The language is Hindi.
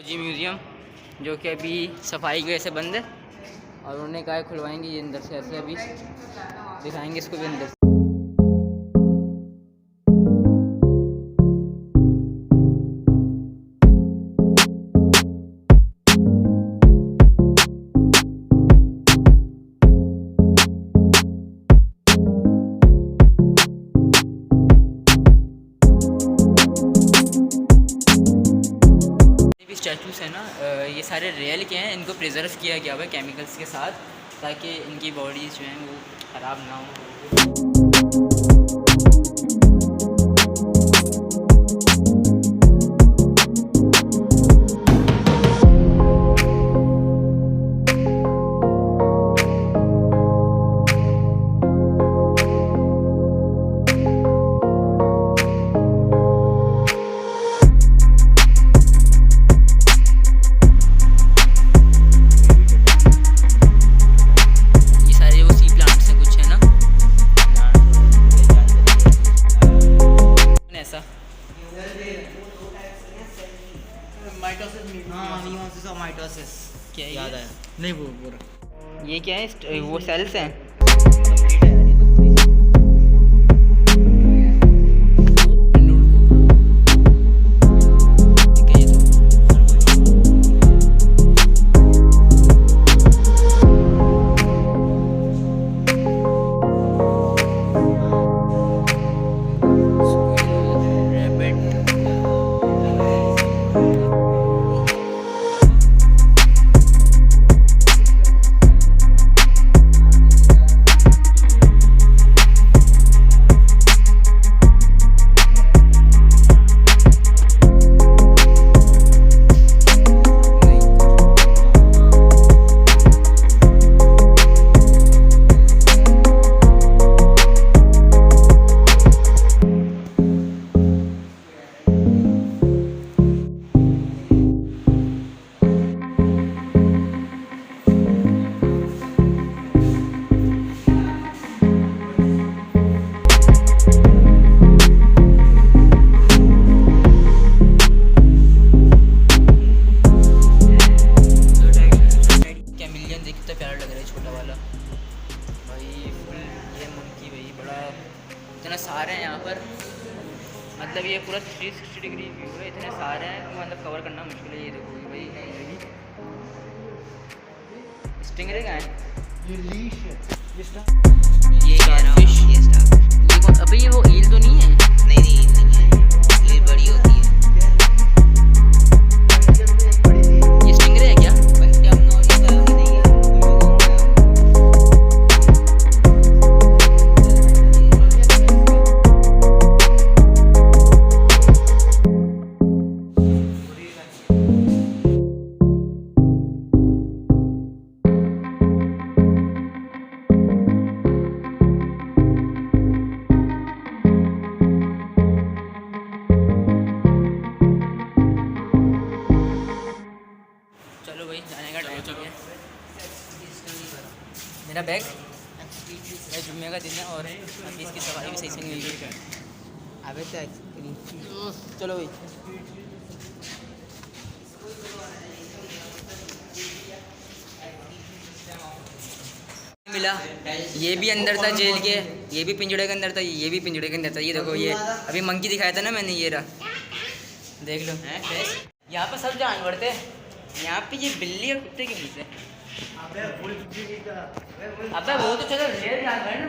जी म्यूज़ियम जो कि अभी सफाई की वजह से बंद है और उन्होंने कहा खुलवाएंगे ये अंदर से, ऐसे अभी दिखाएंगे इसको भी अंदर से। स्टैचूस है ना, ये सारे रियल के हैं, इनको प्रिजर्व किया गया हुआ है केमिकल्स के साथ ताकि इनकी बॉडीज़ जो हैं वो ख़राब ना हो। क्या है याद आया नहीं वो ये क्या है, वो सेल्स हैं। इतने सारे हैं यहाँ पर, मतलब ये पूरा 360 डिग्री व्यू है, इतने सारे हैं तो मतलब कवर करना मुश्किल है। ये देखो भाई स्टिंगरे का है, ये लीश है, ये फिश, ये अभी ये वो ईल तो नहीं है? नहीं नहीं ईल नहीं है, ईल बड़ी होती है। ये स्टिंगरे है क्या? मेरा बैग, मेरा जुम्मे का दिन है और अभी इसकी सवारी भी सही से नहीं हुई है। अबे चलो भाई मिला, ये भी अंदर था जेल के, ये भी पिंजड़े के अंदर था, ये भी पिंजड़े के अंदर था। ये देखो, ये अभी मंकी दिखाया था ना मैंने, ये रहा, देख लो। यहाँ पर सब जानवर थे, यहाँ पे ये बिल्ली और कुत्ते के बीच है। अबे वो तो चलो रेयर जानवर है ना,